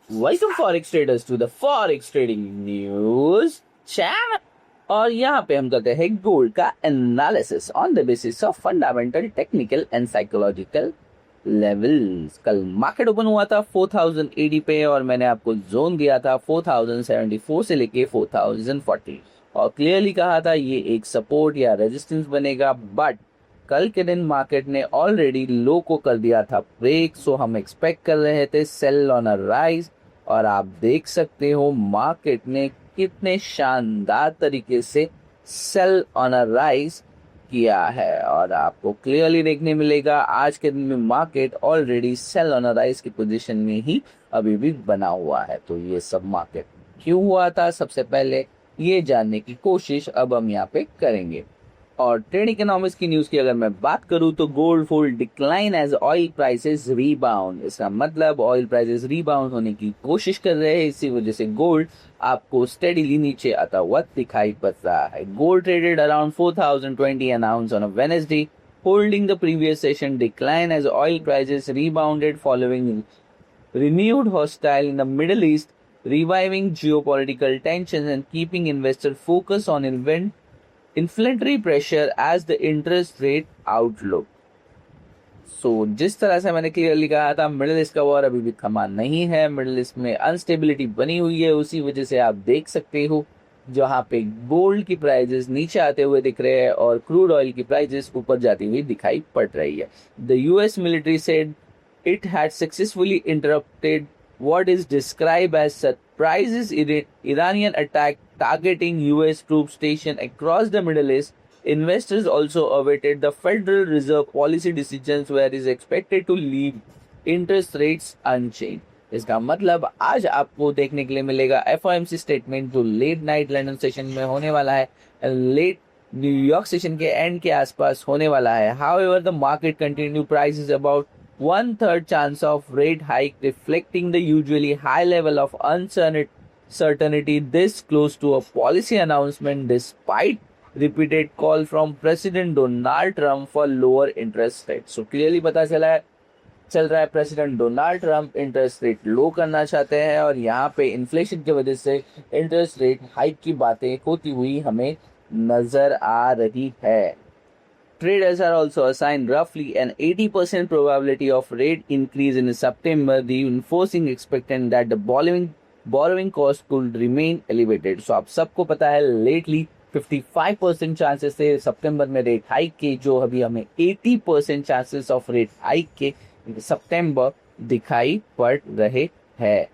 Welcome Forex traders to the Forex Trading News channel। और यहाँ पे हम करते हैं गोल्ड का analysis on the basis of fundamental, technical and psychological levels. कल मार्केट ओपन हुआ था 4080 पे और मैंने आपको जोन दिया था 4074 से लेके 4040 और क्लियरली कहा था ये एक सपोर्ट या रेजिस्टेंस बनेगा। बट कल के दिन मार्केट ने ऑलरेडी लो को कर दिया था ब्रेक, सो हम एक्सपेक्ट कर रहे थे सेल ऑन अ राइज। और आप देख सकते हो मार्केट ने कितने शानदार तरीके से सेल ऑन अ राइज किया है और आपको क्लियरली देखने मिलेगा आज के दिन में market already sell on a rise की पोजीशन में ही अभी भी बना हुआ है। तो ये सब मार्केट क्यों हुआ था, सबसे पहले ये जानने की कोशिश अब हम यहाँ पे करेंगे। और ट्रेड इकोनॉमिक्स की न्यूज की अगर मैं बात करूं तो gold full decline as oil prices rebound. इसका मतलब ऑयल प्राइसेस रीबाउंड होने की कोशिश कर रहे हैं, इसी वजह से गोल्ड आपको स्टेडीली नीचे आता हुआ दिखाई पड़ रहा है। Gold traded around 4020 an ounce on a Wednesday, holding the previous session decline as oil prices rebounded following renewed hostile in the Middle East, reviving geopolitical tensions and keeping investors focused on inflationary pressure as the interest rate outlook। सो जिस तरह से मैंने clearly कहा था, middle east का war अभी भी थमा नहीं है, मिडिल ईस्ट में अनस्टेबिलिटी बनी हुई है। उसी वजह से आप देख सकते हो जहां पे गोल्ड की प्राइजेस नीचे आते हुए दिख रहे हैं और क्रूड ऑयल की प्राइजेस ऊपर जाती हुई दिखाई पड़ रही है। The US military said it had successfully interrupted what is described as surprises Iranian attack targeting US troop station across the Middle East. Investors also awaited the Federal Reserve policy decisions where is expected to leave interest rates unchanged। इसका मतलब आज आपको देखने के लिए मिलेगा FOMC statement जो late night London session में होने वाला है, लेट न्यूयॉर्क सेशन के एंड के आसपास होने वाला है। However, the market continue prices about 1/3 chance of rate hike, reflecting the usually high level of uncertainty this close to a policy announcement despite repeated call from President Donald Trump for lower interest rates। So clearly पता चल रहा है president Donald Trump interest rate low करना चाहते हैं और यहाँ पे इन्फ्लेशन की वजह से इंटरेस्ट रेट हाइक की बातें होती हुई हमें नजर आ रही है। Traders are also assigned roughly an 80% probability of rate increase in September, reinforcing expectation that the borrowing cost could remain elevated। So आप सबको पता है lately 55% चांसेस थे सितंबर में रेट हाइक के, जो अभी हमें 80% चांसेस ऑफ रेट हाइक के सितंबर दिखाई पड़ रहे हैं।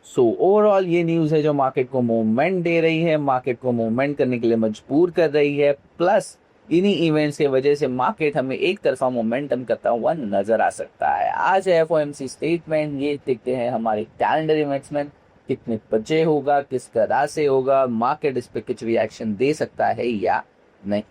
सो ओवरऑल ये न्यूज़ है जो मार्केट को मूवमेंट दे रही है, मार्केट को मूवमेंट करने के लिए मजबूर कर रही है। प्लस इन्हीं इवेंट्स की वजह से मार्केट हमें एक तरफा मोमेंटम करता हुआ नजर आ सकता है। आज है एफओएमसी स्टेटमेंट, ये देखते हैं हमारे कैलेंडर इवेंट्स में कितने बजे होगा, किस तरह से होगा, मार्केट इस पे कुछ रिएक्शन दे सकता है या नहीं।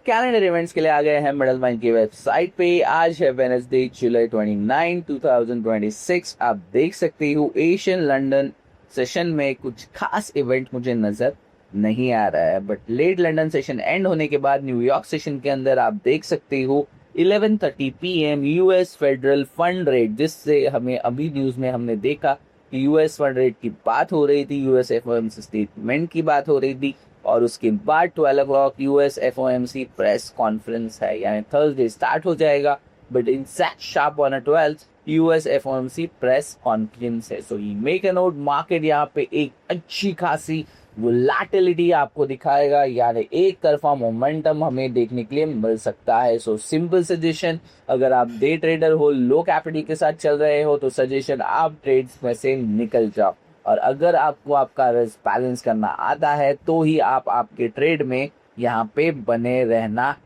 कैलेंडर इवेंट्स के लिए आ गए हैं मिडल माइंड की वेबसाइट पे। आज है वेडनेसडे जुलाई 29, 2026। आप देख सकते हो एशियन लंदन सेशन में कुछ खास इवेंट मुझे नजर नहीं आ रहा है, but let London session and होने के बाद न्यूयॉर्क सेशन के अंदर आप देख सकते हो 11:30 PM US federal fund rate, जिससे हमें अभी न्यूज में हमने देखा कि यूएस फंड रेट की बात हो रही थी, यूएस एफओएमसी स्टेटमेंट की बात हो रही थी और उसके बाद 12 o'clock US FOMC press conference है, यानी थर्सडे स्टार्ट हो जाएगा, but in sharp on 12 US FOMC press conference है। So you make a note, market यहाँ पे एक अच्छी खासी वोलेटिलिटी आपको दिखाएगा, यानी एक तरफा मोमेंटम हमें देखने के लिए मिल सकता है। सो सिंपल सजेशन, अगर आप डे ट्रेडर हो, लो कैपिटल के साथ चल रहे हो तो सजेशन आप ट्रेड्स में से निकल जाओ, और अगर आपको आपका रिस्क बैलेंस करना आता है तो ही आप आपके ट्रेड में यहाँ पे बने रहना,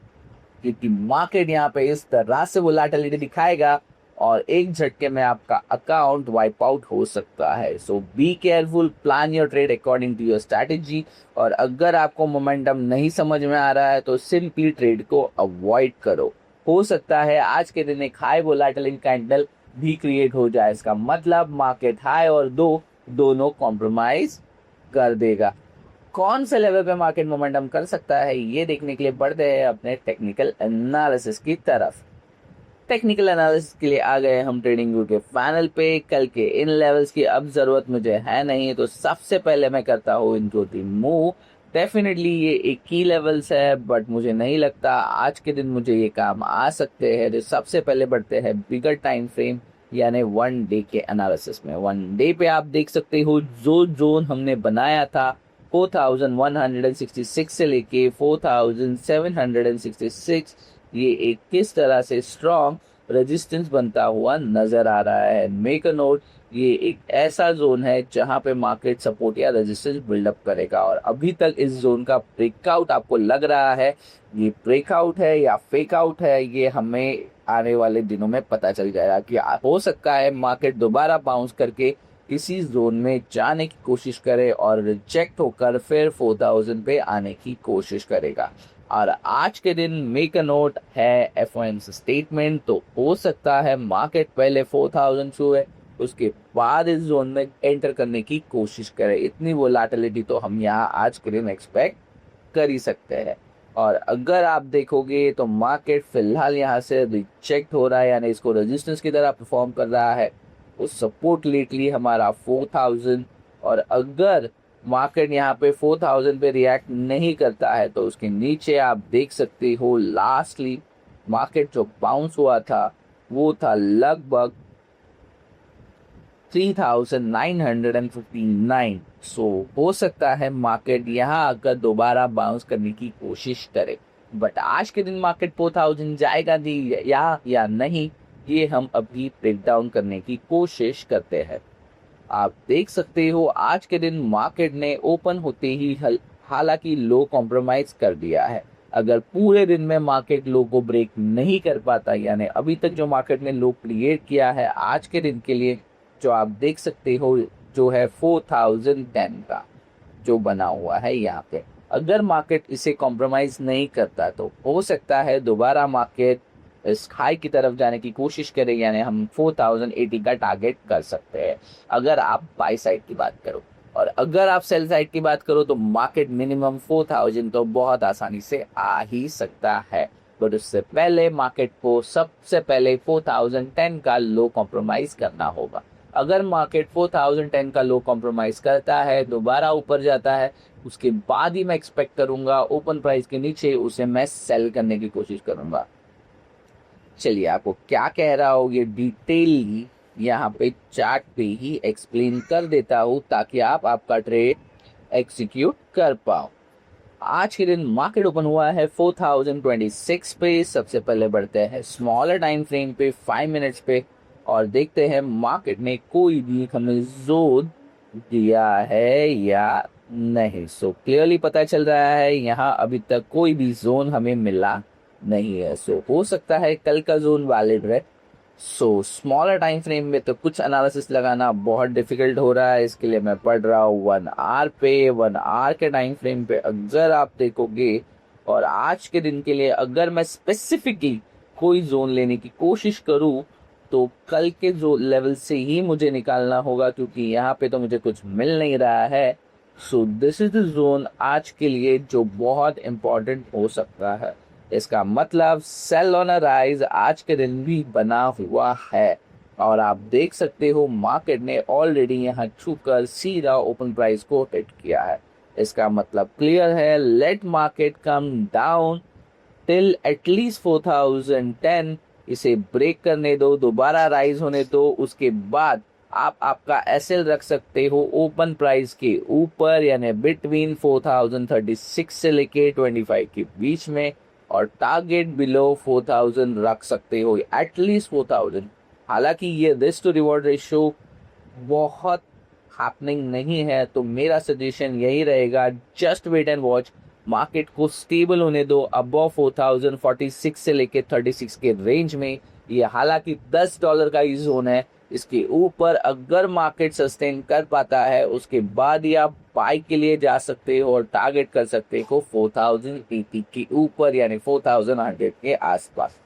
क्योंकि मार्केट यहाँ पे इस तरह से वोलेटिलिटी दिखाएगा और एक झटके में आपका अकाउंट वाइप आउट हो सकता है। So be careful, plan your trade according to your strategy, और अगर आपको मोमेंटम नहीं समझ में आ रहा है तो सिंपली ट्रेड को अवॉइड करो। हो सकता है आज के दिन एक हाई वोलेटिलिटी कैंडल भी क्रिएट हो जाए, इसका मतलब मार्केट हाई और दोनों कॉम्प्रोमाइज कर देगा। कौन से लेवल पे मार्केट मोमेंटम कर सकता है ये देखने के लिए बढ़ते हैं अपने टेक्निकल एनालिसिस की तरफ। टेक्निकल एनालिसिस के लिए आ गए हम ट्रेडिंग व्यू के पैनल पे। कल के इन लेवल्स की अब जरूरत मुझे है नहीं, तो सबसे पहले मैं करता हूँ इनको रिमूव। डेफिनेटली ये एक की लेवल्स है, बट मुझे नहीं लगता आज के दिन मुझे ये काम आ सकते हैं। तो सबसे पहले बढ़ते हैं बिगर टाइम फ्रेम यानी 1 डे के एनालिसिस में। 1 डे पे आप देख सकते हो जो जोन हमने बनाया था 4166 से लेके 4766, ये एक किस तरह से स्ट्रॉन्ग रेजिस्टेंस बनता हुआ नजर आ रहा है। मेक अ नोट, ये एक ऐसा जोन है जहां पे मार्केट सपोर्ट या रेजिस्टेंस बिल्डअप करेगा, और अभी तक इस जोन का ब्रेकआउट आपको लग रहा है ये ब्रेकआउट है या फेक आउट है, ये हमें आने वाले दिनों में पता चल जाएगा कि हो सकता है मार्केट दोबारा बाउंस करके इसी जोन में जाने की कोशिश करे और रिजेक्ट होकर फिर 4000 पे आने की कोशिश करेगा। और आज के दिन मेक अ नोट है एफओएमसी स्टेटमेंट, तो हो सकता है मार्केट पहले 4000 छुए उसके बाद इस जोन में एंटर करने की कोशिश करे। इतनी वोलेटिलिटी तो हम यहाँ आज के दिन एक्सपेक्ट कर ही सकते हैं। और अगर आप देखोगे तो मार्केट फिलहाल यहाँ से रिजेक्ट हो रहा है, यानी इसको रेजिस्टेंस की तरह परफॉर्म कर रहा है। उस सपोर्ट लेटली हमारा 4000, और अगर मार्केट यहाँ पे 4000 पे रिएक्ट नहीं करता है तो उसके नीचे आप देख सकते हो लास्टली मार्केट जो बाउंस हुआ था वो था लगभग 3959। सो हो सकता है मार्केट यहाँ आकर दोबारा बाउंस करने की कोशिश करे, बट आज के दिन मार्केट 4000 जाएगा नहीं या नहीं, ये हम अभी ब्रेक डाउन करने की कोशिश करते हैं। आप देख सकते हो आज के दिन मार्केट ने ओपन होते ही हालांकि लो कॉम्प्रोमाइज कर दिया है। अगर पूरे दिन में मार्केट लो को ब्रेक नहीं कर पाता, यानी अभी तक जो मार्केट ने लो क्रिएट किया है आज के दिन के लिए, जो आप देख सकते हो जो है 4010 का जो बना हुआ है यहाँ पे, अगर मार्केट इसे कॉम्प्रोमाइज नहीं करता तो हो सकता है दोबारा मार्केट इस हाई की तरफ जाने की कोशिश करे, यानी हम 4080 का टारगेट कर सकते हैं अगर आप बाय साइड की बात करो। और अगर आप सेल साइड की बात करो तो मार्केट मिनिमम 4000 तो बहुत आसानी से आ ही सकता है, बट उससे पहले मार्केट को सबसे पहले 4010 का लो कॉम्प्रोमाइज करना होगा। अगर मार्केट 4010 का लो कॉम्प्रोमाइज करता है, दोबारा ऊपर जाता है, उसके बाद ही मैं एक्सपेक्ट करूंगा ओपन प्राइस के नीचे उसे मैं सेल करने की कोशिश करूंगा। चलिए आपको क्या कह रहा हूँ ये डिटेल यहाँ पे चार्ट पे ही एक्सप्लेन कर देता हूँ ताकि आप आपका ट्रेड एग्जीक्यूट कर पाओ। आज के दिन मार्केट ओपन हुआ है 4026 पे। सबसे पहले बढ़ते हैं स्मॉलर टाइम फ्रेम पे 5 मिनट्स पे और देखते हैं मार्केट ने कोई भी हमें जोन दिया है या नहीं। सो क्लियरली पता चल रहा है यहाँ अभी तक कोई भी जोन हमें मिला नहीं है। सो हो सकता है कल का जोन वैलिड रहे। सो स्मॉलर टाइम फ्रेम में तो कुछ एनालिसिस लगाना बहुत डिफिकल्ट हो रहा है, इसके लिए मैं पढ़ रहा हूँ 1 आवर पे। 1 आवर के टाइम फ्रेम पे अगर आप देखोगे और आज के दिन के लिए अगर मैं स्पेसिफिकली कोई जोन लेने की कोशिश करूँ तो कल के जो लेवल से ही मुझे निकालना होगा, क्योंकि यहाँ पे तो मुझे कुछ मिल नहीं रहा है। So this is the zone आज के लिए जो बहुत इम्पोर्टेंट हो सकता है। इसका मतलब सेल ऑन अ राइज आज के दिन भी बना हुआ है और आप देख सकते हो मार्केट ने ऑलरेडी यहाँ छूकर सीधा ओपन प्राइस को हिट किया है। इसका मतलब क्लियर है, let market come down till at least 4010, इसे ब्रेक करने दो, दोबारा राइज होने दो, उसके बाद आप आपका एसएल रख सकते हो ओपन प्राइस के ऊपर, यानी बिटवीन 4036 से लेके 25 के बीच में, और टारगेट बिलो 4000 रख सकते हो, एटलीस्ट 4000। हालांकि ये रिस्क टू रिवॉर्ड रेशियो बहुत हैपनिंग नहीं है, तो मेरा सजेशन यही रहेगा, just wait and watch, market को स्टेबल होने दो अबव 4046 से लेके 36 के रेंज में। ये हालांकि $10 का ही जोन है, इसके ऊपर अगर मार्केट सस्टेन कर पाता है उसके बाद ही आप बाय के लिए जा सकते हो और टारगेट कर सकते हो 4080 के ऊपर, यानी 4100 के आसपास।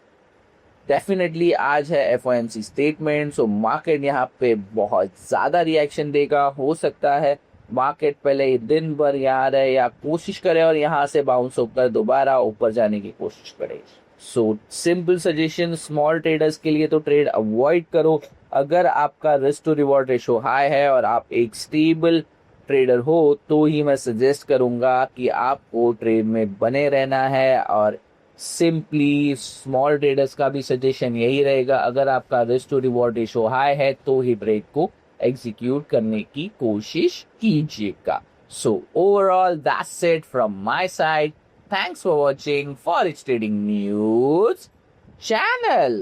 डेफिनेटली आज है एफओएमसी स्टेटमेंट, सो मार्केट यहाँ पे बहुत ज़्यादा रिएक्शन देगा। हो सकता है मार्केट पहले दिन भर यहाँ रहे या कोशिश करे और यहाँ से बाउंस होकर दोबारा ऊपर जाने की कोशिश करे। So simple suggestion small traders के लिए तो ट्रेड अवॉइड करो। अगर आपका risk to reward ratio high है और आप एक स्टेबल ट्रेडर हो तो ही मैं सजेस्ट करूंगा कि आपको ट्रेड में बने रहना है। और सिंपली स्मॉल ट्रेडर्स का भी सजेशन यही रहेगा, अगर आपका risk to reward ratio high है तो ही ट्रेड को एग्जीक्यूट करने की कोशिश कीजिएगा। So overall that's it from my side. Thanks for watching Forex Trading News channel.